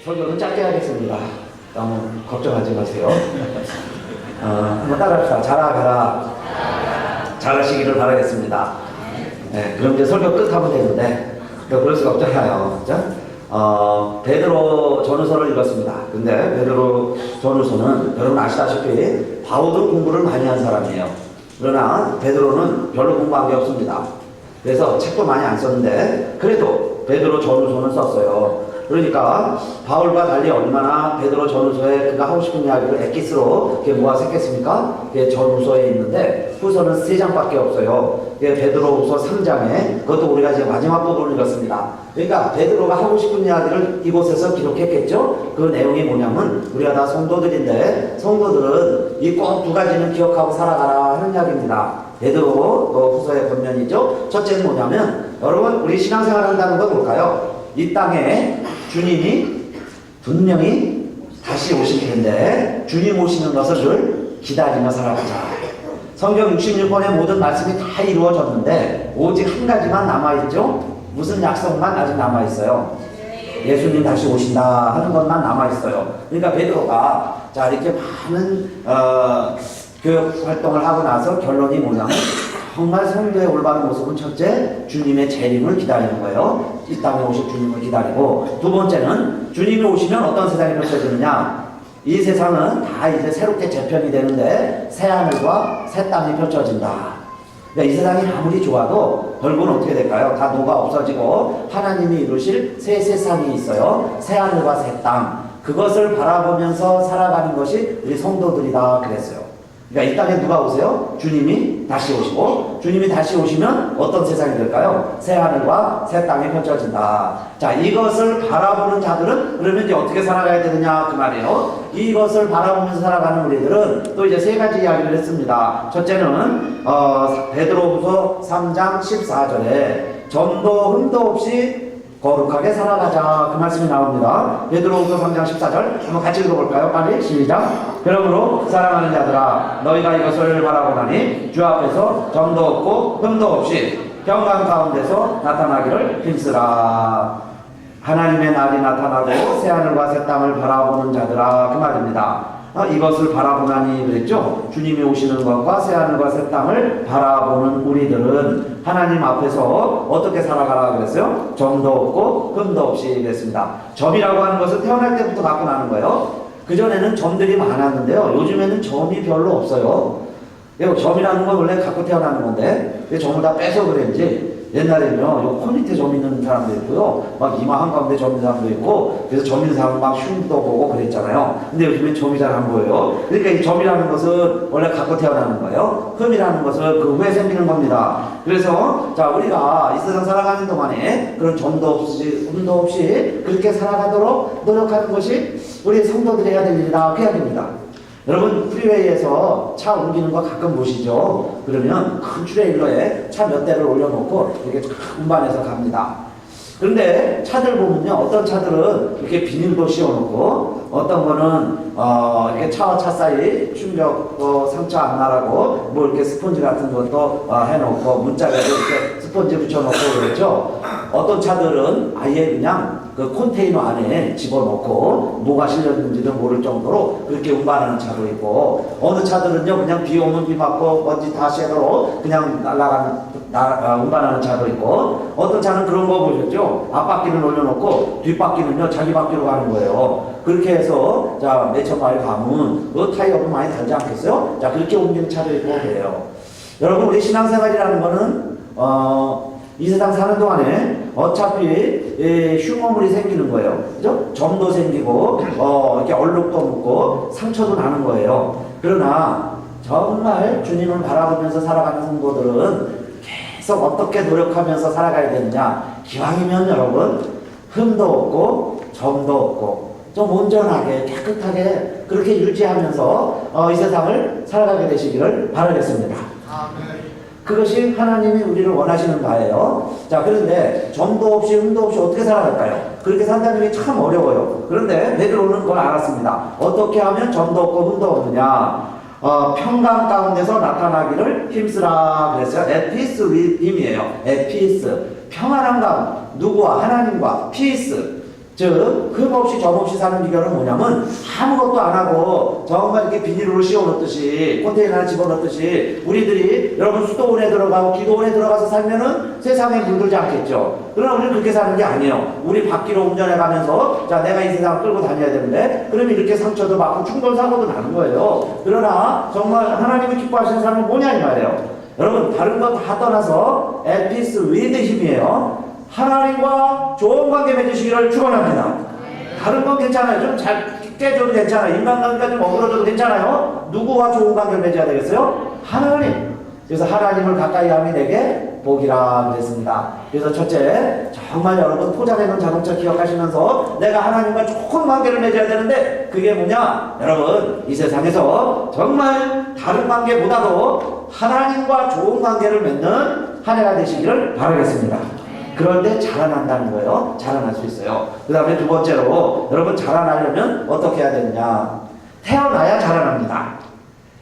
설교는 짧게 하겠습니다. 너무 걱정하지 마세요. 한번 따라합시다. 자라가라. 잘하시기를 바라겠습니다. 네, 그럼 이제 설교 끝하면 되는데, 그럴 수가 없잖아요. 그죠? 베드로 전후서를 읽었습니다. 근데 베드로 전후서는 여러분 아시다시피 바울은 공부를 많이 한 사람이에요. 그러나 베드로는 별로 공부한 게 없습니다. 그래서 책도 많이 안 썼는데 그래도 베드로 전후서는 썼어요. 그러니까 바울과 달리 얼마나 베드로 전후서에 그가 하고 싶은 이야기를 엑기스로 모아서 했겠습니까? 전후서에 있는데 후서는 3장밖에 없어요. 베드로후서 3장에 그것도 우리가 이제 마지막 부분을 읽었습니다. 그러니까 베드로가 하고 싶은 이야기를 이곳에서 기록했겠죠. 그 내용이 뭐냐면 우리가 다 성도들인데 성도들은 이 꼭 2가지는 기억하고 살아가라 하는 이야기입니다. 베드로 후서의 본면이죠. 첫째는 뭐냐면 여러분 우리 신앙생활을 한다는 건 뭘까요? 이 땅에 주님이 분명히 다시 오실 텐데 주님 오시는 것을 늘 기다리며 살아가자. 성경 66권의 모든 말씀이 다 이루어졌는데 오직 한 가지만 남아있죠. 무슨 약속만 아직 남아있어요? 예수님 다시 오신다 하는 것만 남아있어요. 그러니까 베드로가 자 이렇게 많은 교육 활동을 하고 나서 결론이 뭐냐면 정말 성도의 올바른 모습은 첫째, 주님의 재림을 기다리는 거예요. 이 땅에 오실 주님을 기다리고, 두 번째는 주님이 오시면 어떤 세상이 펼쳐지느냐? 이 세상은 다 이제 새롭게 재편이 되는데 새 하늘과 새 땅이 펼쳐진다. 그러니까 이 세상이 아무리 좋아도 결국은 어떻게 될까요? 다 녹아 없어지고 하나님이 이루실 새 세상이 있어요. 새 하늘과 새 땅. 그것을 바라보면서 살아가는 것이 우리 성도들이다 그랬어요. 그러니까 이 땅에 누가 오세요? 주님이 다시 오시고 주님이 다시 오시면 어떤 세상이 될까요? 새 하늘과 새 땅이 펼쳐진다. 자, 이것을 바라보는 자들은 그러면 이제 어떻게 살아가야 되느냐 그 말이에요. 이것을 바라보면서 살아가는 우리들은 또 이제 3가지 이야기를 했습니다. 첫째는 베드로후서 3장 14절에 전도 흠도 없이 거룩하게 살아가자 그 말씀이 나옵니다. 베드로후서 3장 14절 한번 같이 읽어볼까요? 빨리 시작. 그러므로 사랑하는 자들아 너희가 이것을 바라보나니 주 앞에서 점도 없고 흠도 없이 평강 가운데서 나타나기를 힘쓰라. 하나님의 날이 나타나고 새하늘과 새 땅을 바라보는 자들아 그 말입니다. 이것을 바라보나니 그랬죠. 주님이 오시는 것과 새하늘과 새 땅을 바라보는 우리들은 하나님 앞에서 어떻게 살아가라 그랬어요? 점도 없고 흠도 없이 그랬습니다. 점이라고 하는 것은 태어날 때부터 갖고 나는 거예요. 그전에는 점들이 많았는데요. 요즘에는 점이 별로 없어요. 점이라는 건 원래 갖고 태어나는 건데 점을 다 빼서 그랬지. 옛날에는요, 요 코 밑에 점 있는 사람도 있고요, 막 이마 한가운데 점 있는 사람도 있고, 그래서 점 있는 사람은 막 흉도 보고 그랬잖아요. 근데 요즘엔 점이 잘 안 보여요. 그러니까 이 점이라는 것은 원래 갖고 태어나는 거예요. 흠이라는 것은 그 후에 생기는 겁니다. 그래서, 자, 우리가 이 세상 살아가는 동안에 그런 점도 없이, 흠도 없이 그렇게 살아가도록 노력하는 것이 우리 성도들이 해야 될 일이다. 그 이야기입니다. 여러분 프리웨이에서 차 옮기는 거 가끔 보시죠? 그러면 큰 트레일러에 차 몇 대를 올려놓고 이렇게 운반해서 갑니다. 그런데 차들 보면요, 어떤 차들은 이렇게 비닐도 씌워놓고 어떤 거는 이렇게 차와 차 사이 충격 상처 안 나라고 뭐 이렇게 스펀지 같은 것도 해놓고 문짝에도 이렇게 스펀지 붙여놓고 그랬죠. 어떤 차들은 아예 그냥 그 컨테이너 안에 집어넣고 뭐가 실렸는지도 모를 정도로 그렇게 운반하는 차도 있고, 어느 차들은요 그냥 비 오면 비 맞고 먼지 다 쉐도로 그냥 운반하는 차도 있고, 어떤 차는 그런 거 보셨죠? 앞바퀴를 올려놓고 뒷바퀴는요 자기 바퀴로 가는 거예요. 그렇게 해서 자 몇천 마일 가면 그 타이어도 많이 달지 않겠어요? 자 그렇게 옮기는 차도 있고 그래요. 여러분 우리 신앙생활이라는 거는 이 세상 사는 동안에 어차피 흉어물이 생기는 거예요. 그죠? 점도 생기고 이렇게 얼룩도 묻고 상처도 나는 거예요. 그러나 정말 주님을 바라보면서 살아가는 성도들은 계속 어떻게 노력하면서 살아가야 되느냐. 기왕이면 여러분 흠도 없고 점도 없고 좀 온전하게 깨끗하게 그렇게 유지하면서 이 세상을 살아가게 되시기를 바라겠습니다. 그것이 하나님이 우리를 원하시는 바예요. 자, 그런데 점도 없이 흠도 없이 어떻게 살아갈까요? 그렇게 산다는 게 참 어려워요. 그런데 베드로는 그걸 알았습니다. 어떻게 하면 점도 없고 흠도 없느냐? 평강 가운데서 나타나기를 힘쓰라 그랬어요. 에피스 윗임이에요. 에피스. 평안한 가운데. 누구와? 하나님과. 피스. 즉 흠없이 점없이 사는 비결은 뭐냐면 아무것도 안 하고 정말 이렇게 비닐로 씌워놓듯이 컨테이너 하나 집어넣듯이 우리들이 여러분 수도원에 들어가고 기도원에 들어가서 살면은 세상에 물들지 않겠죠. 그러나 우리는 그렇게 사는 게 아니에요. 우리 밖으로 운전해 가면서 자 내가 이 세상을 끌고 다녀야 되는데 그러면 이렇게 상처도 받고 충돌 사고도 나는 거예요. 그러나 정말 하나님이 기뻐하시는 삶은 뭐냐 이 말이에요. 여러분 다른 거 다 떠나서 에피스 위드 힘이에요. 하나님과 좋은 관계 맺으시기를 축원합니다. 다른 건 괜찮아요. 좀 잘 깨져도 괜찮아요. 인간관계가 좀 어그러져도 괜찮아요. 누구와 좋은 관계를 맺어야 되겠어요? 하나님. 그래서 하나님을 가까이 하면 내게 복이라 그랬습니다. 그래서 첫째, 정말 여러분 포장해놓은 자동차 기억하시면서 내가 하나님과 좋은 관계를 맺어야 되는데 그게 뭐냐? 여러분 이 세상에서 정말 다른 관계보다도 하나님과 좋은 관계를 맺는 한 해가 되시기를 바라겠습니다. 그럴 때 자라난다는 거예요. 자라날 수 있어요. 그 다음에 두 번째로 여러분 자라나려면 어떻게 해야 되느냐? 태어나야 자라납니다.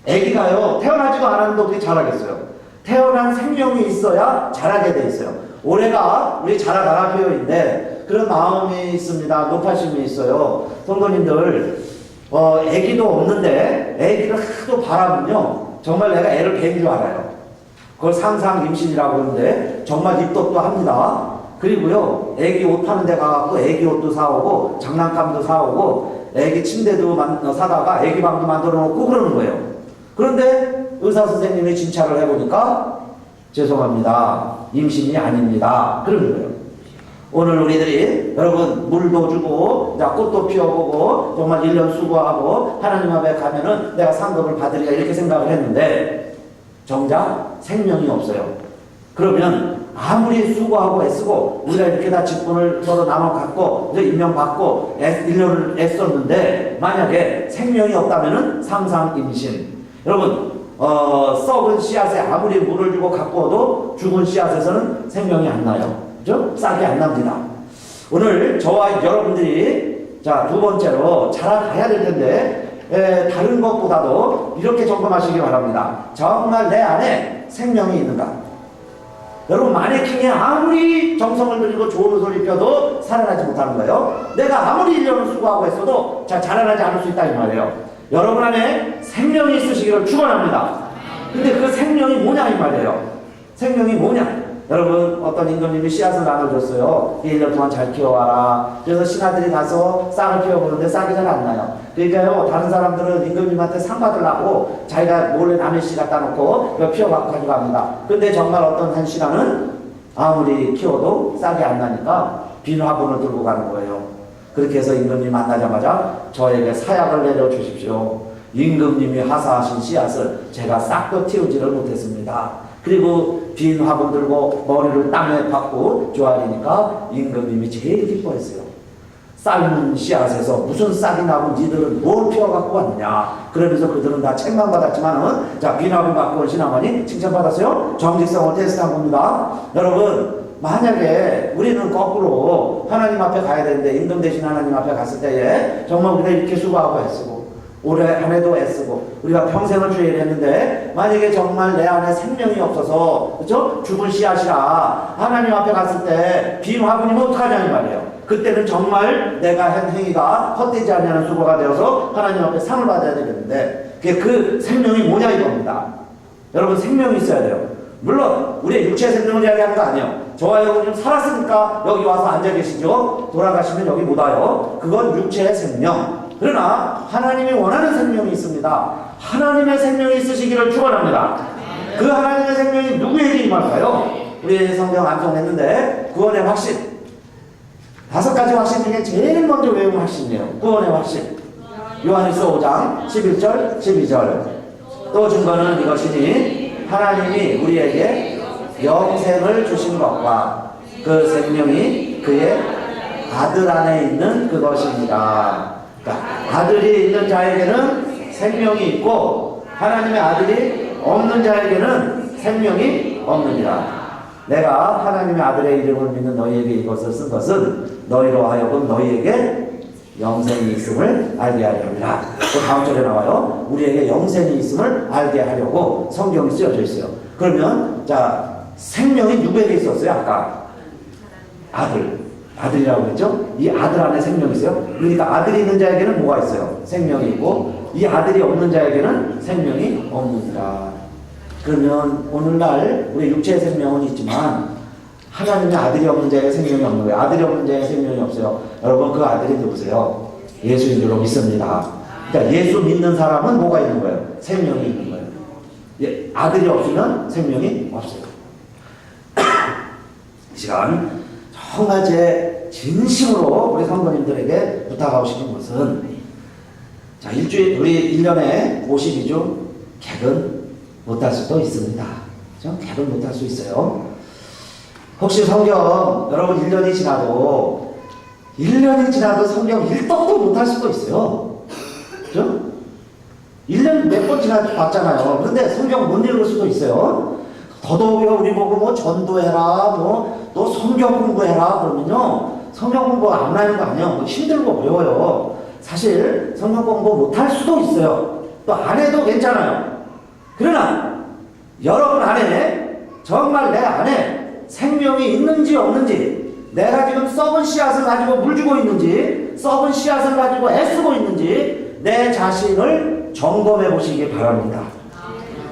아기가요 태어나지도 않았는데 어떻게 자라겠어요? 태어난 생명이 있어야 자라게 돼 있어요. 올해가 우리 자라가라 표현인데 그런 마음이 있습니다. 노파심이 있어요. 성도님들 아기도 없는데 아기를 하도 바라면요 정말 내가 애를 뵌 줄 알아요. 그걸 상상 임신이라고 그러는데 정말 입덧도 합니다. 그리고요 애기 옷 파는 데 가갖고 애기 옷도 사오고 장난감도 사오고 애기 침대도 사다가 애기 방도 만들어 놓고 그러는 거예요. 그런데 의사 선생님이 진찰을 해보니까 죄송합니다 임신이 아닙니다 그러는 거예요. 오늘 우리들이 여러분 물도 주고 꽃도 피워보고 정말 1년 수고하고 하나님 앞에 가면은 내가 상급을 받으리라 이렇게 생각을 했는데 정작 생명이 없어요. 그러면 아무리 수고하고 애쓰고 우리가 이렇게 다 직분을 서로 나눠 갖고 임명받고 1년을 애썼는데 만약에 생명이 없다면은 상상 임신. 여러분 썩은 씨앗에 아무리 물을 주고 가꾸어도 죽은 씨앗에서는 생명이 안 나요. 그죠? 싹이 안 납니다. 오늘 저와 여러분들이 자 두 번째로 자라가야 될 텐데 다른 것보다도 이렇게 점검하시기 바랍니다. 정말 내 안에 생명이 있는가? 여러분 마네킹에 아무리 정성을 들이고 좋은 옷을 입혀도 살아나지 못하는 거예요. 내가 아무리 1년을 수고하고 했어도 자라나지 않을 수 있다 이 말이에요. 여러분 안에 생명이 있으시기를 축원합니다. 근데 그 생명이 뭐냐 이 말이에요. 생명이 뭐냐? 여러분 어떤 임금님이 씨앗을 나눠줬어요. 1년 동안 잘 키워와라. 그래서 신하들이 가서 싹을 키워보는데 싹이 잘 안 나요. 그러니까요 다른 사람들은 임금님한테 상 받으려고 자기가 몰래 남의 씨 갖다 놓고 피워갖고 가져갑니다. 근데 정말 어떤 한 신하는 아무리 키워도 싹이 안 나니까 빈 화분을 들고 가는 거예요. 그렇게 해서 임금님 만나자마자 저에게 사약을 내려주십시오. 임금님이 하사하신 씨앗을 제가 싹도 틔우지를 못했습니다. 그리고 빈 화분 들고 머리를 땀에 박고 쪼아리니까 임금님이 제일 기뻐했어요. 삶은 씨앗에서 무슨 싹이 나고 니들은 뭘 피워갖고 왔느냐. 그러면서 그들은 다 책만 받았지만은 자 빈 화분 갖고 온 신하머니 칭찬받았어요. 정직성을 테스트한 겁니다. 여러분 만약에 우리는 거꾸로 하나님 앞에 가야 되는데 임금 대신 하나님 앞에 갔을 때에 정말 우리가 이렇게 수고하고 애쓰고 올해 한 해도 애쓰고 우리가 평생을 주의 일을 했는데 만약에 정말 내 안에 생명이 없어서 그죠? 죽은 씨앗이라 하나님 앞에 갔을 때 빈 화분이면 어떡하냐 이 말이에요. 그때는 정말 내가 한 행위가 헛되지 않냐는 수고가 되어서 하나님 앞에 상을 받아야 되겠는데 그 생명이 뭐냐 이겁니다. 여러분 생명이 있어야 돼요. 물론 우리의 육체의 생명을 이야기하는 거 아니에요. 저와 여러분이 살았으니까 여기 와서 앉아 계시죠. 돌아가시면 여기 못 와요. 그건 육체의 생명. 그러나 하나님이 원하는 생명이 있습니다. 하나님의 생명이 있으시기를 축원합니다. 그 하나님의 생명이 누구에게 임할까요? 우리 성경 암송했는데 구원의 확신 5가지 확신 중에 제일 먼저 외운 확신이에요. 구원의 확신. 요한일서 5장 11절 12절 또 증거는 이것이니 하나님이 우리에게 영생을 주신 것과 그 생명이 그의 아들 안에 있는 그것입니다. 그러니까 아들이 있는 자에게는 생명이 있고 하나님의 아들이 없는 자에게는 생명이 없느니라. 내가 하나님의 아들의 이름을 믿는 너희에게 이것을 쓴 것은 너희로 하여금 너희에게 영생이 있음을 알게 하려니라. 또 다음 절에 나와요. 우리에게 영생이 있음을 알게 하려고 성경이 쓰여져 있어요. 그러면 자 생명이 누구에게 있었어요? 아까 아들. 아들이라고 했죠? 이 아들 안에 생명이 있어요. 그러니까 아들이 있는 자에게는 뭐가 있어요? 생명이 있고 이 아들이 없는 자에게는 생명이 없느니라. 그러면 오늘날 우리 육체의 생명은 있지만 하나님의 아들이 없는 자에게 생명이 없는 거예요. 아들이 없는 자에게 생명이 없어요. 여러분 그 아들이 누구세요? 예수인 줄로 믿습니다. 그러니까 예수 믿는 사람은 뭐가 있는 거예요? 생명이 있는 거예요. 예, 아들이 없으면 생명이 없어요. 이 시간 정말 제 진심으로 우리 성도님들에게 부탁하고 싶은 것은 자, 우리 1년에 52주 객은 못할 수도 있습니다. 그렇죠? 객은 못할 수 있어요. 혹시 성경 여러분 1년이 지나도 성경 1떡도 못할 수도 있어요. 그렇죠? 1년 몇 번 지나봤잖아요. 그런데 성경 못 읽을 수도 있어요. 더더욱이 우리 보고 뭐 전도해라, 또 성경 공부해라 그러면요. 성경 공부 안 하는 거 아니에요. 힘들고 어려워요. 사실 성경 공부 못할 수도 있어요. 또 안 해도 괜찮아요. 그러나 여러분 안에 정말 내 안에 생명이 있는지 없는지, 내가 지금 썩은 씨앗을 가지고 물 주고 있는지, 썩은 씨앗을 가지고 애쓰고 있는지 내 자신을 점검해 보시기 바랍니다.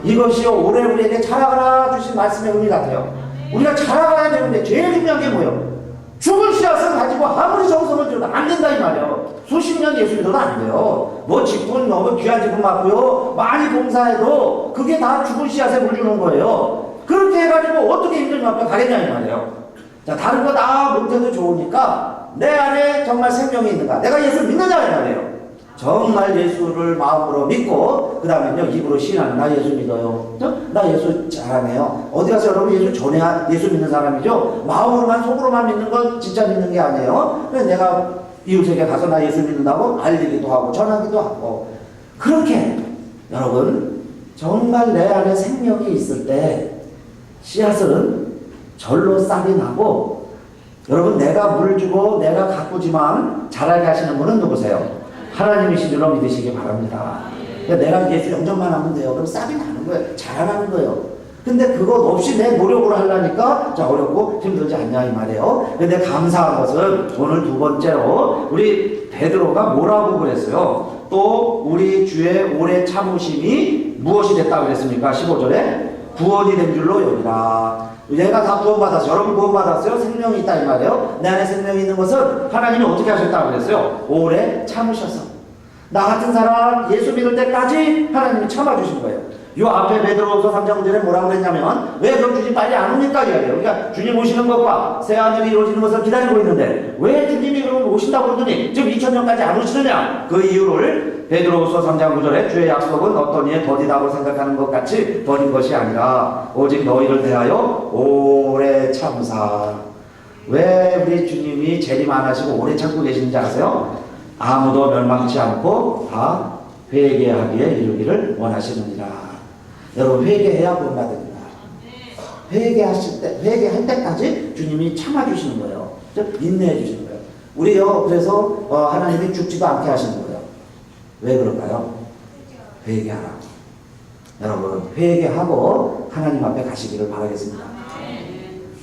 이것이요 올해 우리에게 자라가라 주신 말씀의 의미 같아요. 우리가 자라가야 되는데 제일 중요한 게 뭐예요? 죽은 씨앗을 가지고 아무리 정성을 들여도 안 된다 이 말이에요. 수십 년 예수 믿어도 안 돼요. 뭐 직분 너무 귀한 직분 맡고요 많이 봉사해도 그게 다 죽은 씨앗에 물 주는 거예요. 그렇게 해가지고 어떻게 힘든 앞에 가겠냐 이 말이에요. 자, 다른 거 다 못해도 좋으니까 내 안에 정말 생명이 있는가, 내가 예수 믿느냐 이 말이에요. 정말 예수를 마음으로 믿고 그 다음에요 입으로 시인하는 나 예수 믿어요. 나 예수 잘하네요. 어디 가서 여러분 예수 전해야 예수 믿는 사람이죠. 마음으로만 속으로만 믿는 건 진짜 믿는 게 아니에요. 그래서 내가 이웃에게 가서 나 예수 믿는다고 알리기도 하고 전하기도 하고 그렇게 여러분 정말 내 안에 생명이 있을 때 씨앗은 절로 싹이 나고 여러분 내가 물 주고 내가 가꾸지만 자라게 하시는 분은 누구세요? 하나님이신 줄로 믿으시기 바랍니다. 그러니까 내가 예수 영접만 하면 돼요. 그럼 싹이 나는 거예요. 자라나는 거예요. 근데 그것 없이 내 노력으로 하려니까 자 어렵고 힘들지 않냐 이 말이에요. 근데 감사한 것은 오늘 두 번째로 우리 베드로가 뭐라고 그랬어요? 또 우리 주의 오래 참으심이 무엇이 됐다고 그랬습니까? 15절에 구원이 된 줄로 여기라. 얘가 다 구원받았어요. 여러분 구원받았어요? 생명이 있다 이 말이에요. 내 안에 생명이 있는 것은 하나님이 어떻게 하셨다고 그랬어요? 오래 참으셔서 나 같은 사람 예수 믿을 때까지 하나님이 참아주신 거예요. 요 앞에 베드로서 3장 9절에 뭐라고 그랬냐면 왜 그럼 주님 빨리 안 옵니까? 이래요. 그러니까 주님 오시는 것과 새하늘이 이루어지는 것을 기다리고 있는데 왜 주님이 그럼 오신다고 그러더니 지금 2000년까지 안 오시느냐? 그 이유를 베드로서 3장 9절에 주의 약속은 어떤 이에 더디다고 생각하는 것 같이 더딘 것이 아니라 오직 너희를 대하여 오래 참사. 왜 우리 주님이 재림 안 하시고 오래 참고 계시는지 아세요? 아무도 멸망치 않고 다 회개하기에 이르기를 원하시느니라. 여러분 회개해야 구원받습니다. 회개할 때까지 주님이 참아주시는 거예요. 인내해 주시는 거예요. 우리요 그래서 하나님이 죽지도 않게 하시는 거예요. 왜 그럴까요? 회개하라고. 여러분 회개하고 하나님 앞에 가시기를 바라겠습니다.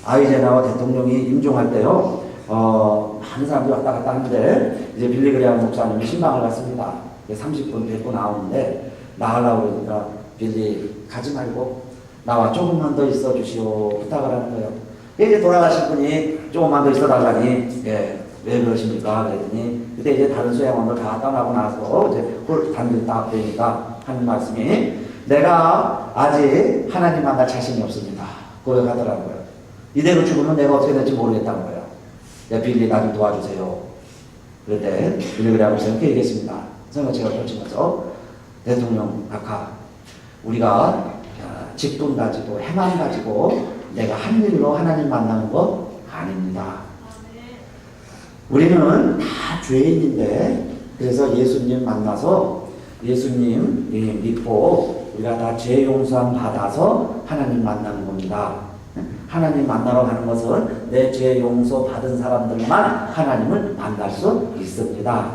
아이제나와 대통령이 임종할 때요 많은 사람들이 왔다 갔다 하는데 이제 빌리그레암 목사님이 신방을 갔습니다. 30분 뵙고 나오는데 나가려고 그러니까 빌리 가지 말고 나와 조금만 더 있어 주시오 부탁을 하는 거예요. 이제 돌아가신 분이 조금만 더 있어 달라니 왜 그러십니까? 그랬더니 그때 이제 다른 수양원들 다 떠나고 나서 이제 단들 딱 되니까 하는 말씀이 내가 아직 하나님 만날 자신이 없습니다. 고백하더라고요. 이대로 죽으면 내가 어떻게 될지 모르겠다는 거예요. 빌리 나 좀 도와주세요. 그런데 빌리그레암 목사님 이렇게 얘기했습니다. 선거체가 펼치면서 대통령 각하 우리가 직분 가지고 해만 가지고 내가 한 일로 하나님 만나는 것 아닙니다. 우리는 다 죄인인데 그래서 예수님 만나서 예수님 믿고 우리가 다 죄 용서함 받아서 하나님 만나는 겁니다. 하나님 만나러 가는 것은 내 죄 용서 받은 사람들만 하나님을 만날 수 있습니다.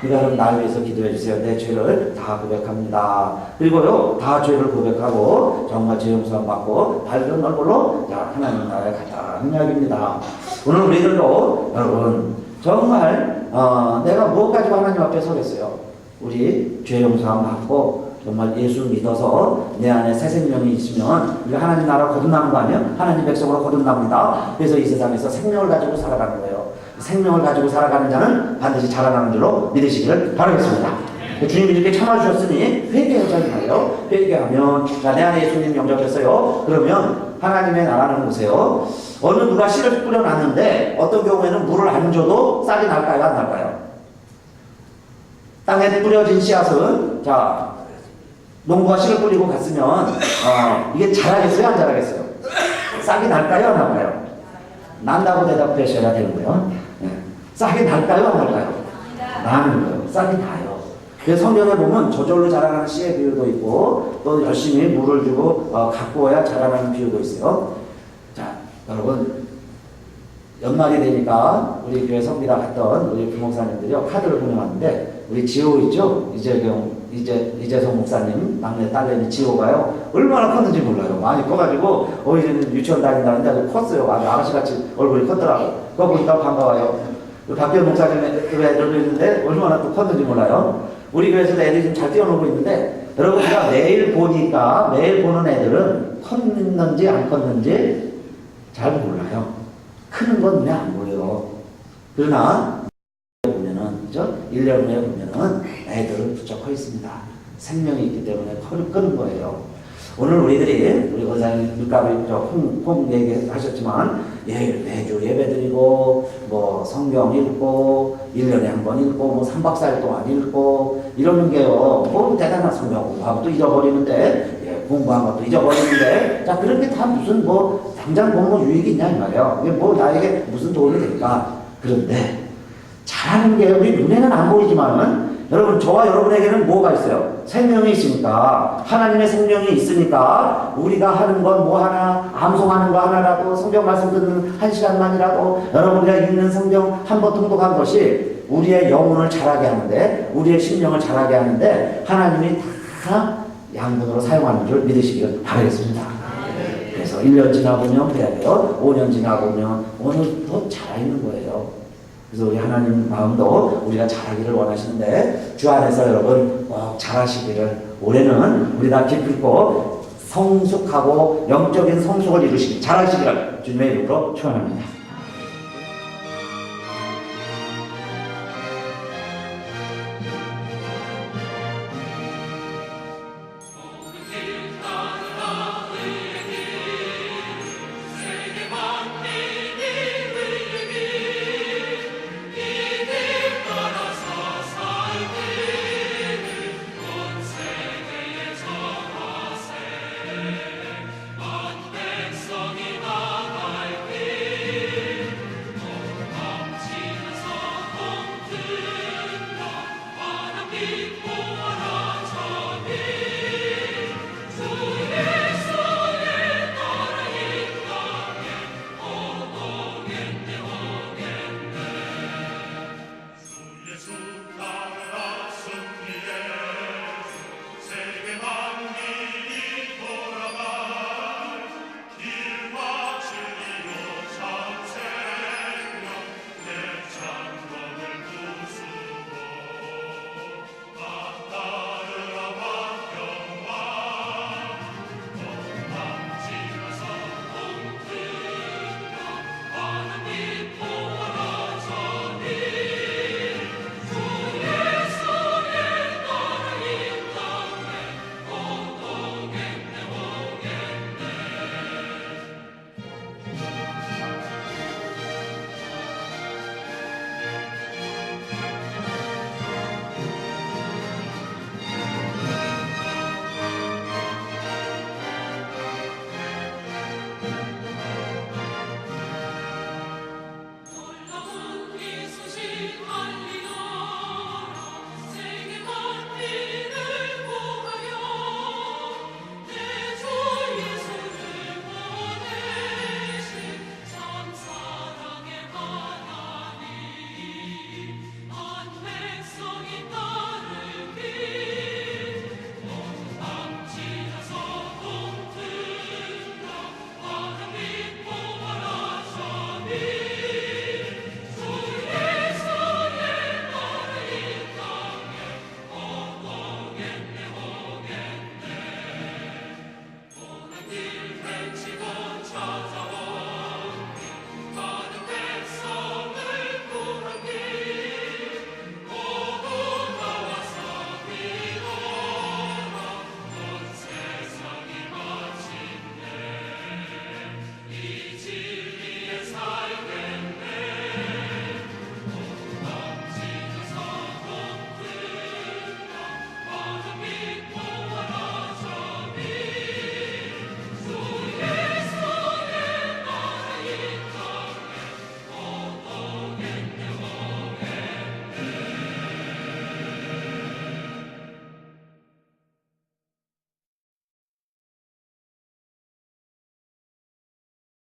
그러니까 그럼 날 위해서 기도해 주세요. 내 죄를 다 고백합니다. 그리고요, 다 죄를 고백하고 정말 죄 용서 받고 밝은 얼굴로 자, 하나님 나라에 가자는 이야기입니다. 오늘 우리들도 여러분 정말 내가 무엇 가지고 하나님 앞에 서겠어요? 우리 죄 용서 받고 정말 예수 믿어서 내 안에 새 생명이 있으면 우리가 하나님 나라 거듭나는 거 아니에요? 하나님 백성으로 거듭납니다. 그래서 이 세상에서 생명을 가지고 살아가는 거예요. 생명을 가지고 살아가는 자는 반드시 자라나는 줄로 믿으시기를 바라겠습니다. 주님이 이렇게 참아주셨으니 회개하자는 거예요. 회개하면 자, 내 안에 예수님 영접했어요. 그러면 하나님의 나라는 보세요. 어느 누가 씨를 뿌려놨는데 어떤 경우에는 물을 안 줘도 싹이 날까요? 안 날까요? 땅에 뿌려진 씨앗은 자 농부가 씨를 뿌리고 갔으면 이게 자라겠어요? 안 자라겠어요? 싹이 날까요? 안 날까요? 난다고 대답하셔야 되는 거예요. 네. 싹이 날까요? 안 날까요? 나는 거예요. 싹이 나요. 그래서 성경에 보면 저절로 자라나는 씨의 비유도 있고 또 열심히 물을 주고 가꾸어야 자라나는 비유도 있어요. 자, 여러분 연말이 되니까 우리 교회 성비다 갔던 우리 부목사님들이요 카드를 보내왔는데 우리 지호 있죠? 이재성 목사님 막내 딸내미 지호가요 얼마나 컸는지 몰라요. 많이 커가지고 이제는 유치원 다닌다는데 아주 컸어요. 아주 아가씨같이 얼굴이 컸더라고. 그거 보니까 반가워요. 박기현 목사님 애들도 있는데 얼마나 또 컸는지 몰라요. 우리 교회에서도 애들이 좀 잘 뛰어놀고 있는데 여러분 우리가 매일 보는 애들은 컸는지 안 컸는지 잘 몰라요. 크는 건 눈에 안 보여요. 그러나 보면은 그죠? 1년 후에 보면은 애들은 부쩍 커 있습니다. 생명이 있기 때문에 끄는 거예요. 오늘 우리 원사님 물가루 홍 얘기하셨지만 매주 예배드리고 뭐 성경 읽고 1년에 한 번 읽고 뭐 3박 4일 동안 읽고 이러는 게요 뭐 대단한 성경 공부한 것도 잊어버리는데 공부한 것도 잊어버리는데 자 그런 게 다 무슨 뭐 당장 뭐 유익이 있냐 이 말이에요. 이게 뭐 나에게 무슨 도움이 될까? 그런데 잘하는 게 우리 눈에는 안 보이지만은 여러분 저와 여러분에게는 뭐가 있어요? 생명이 있으니까 하나님의 생명이 있으니까 우리가 하는 건 뭐 하나 암송하는 거 하나라도 성경 말씀 듣는 1시간만이라도 여러분과 읽는 성경 한 번 통독한 것이 우리의 영혼을 자라게 하는데 우리의 심령을 자라게 하는데 하나님이 다 양분으로 사용하는 줄 믿으시기를 바라겠습니다. 그래서 1년 지나보면 그래요 5년 지나보면 오늘 더 자라있는 거예요. 그래서 우리 하나님 마음도 우리가 잘하기를 원하시는데 주 안에서 여러분 잘하시기를 올해는 우리 다 기쁘고 성숙하고 영적인 성숙을 이루시기 잘하시기를 주님의 이름으로 축원합니다.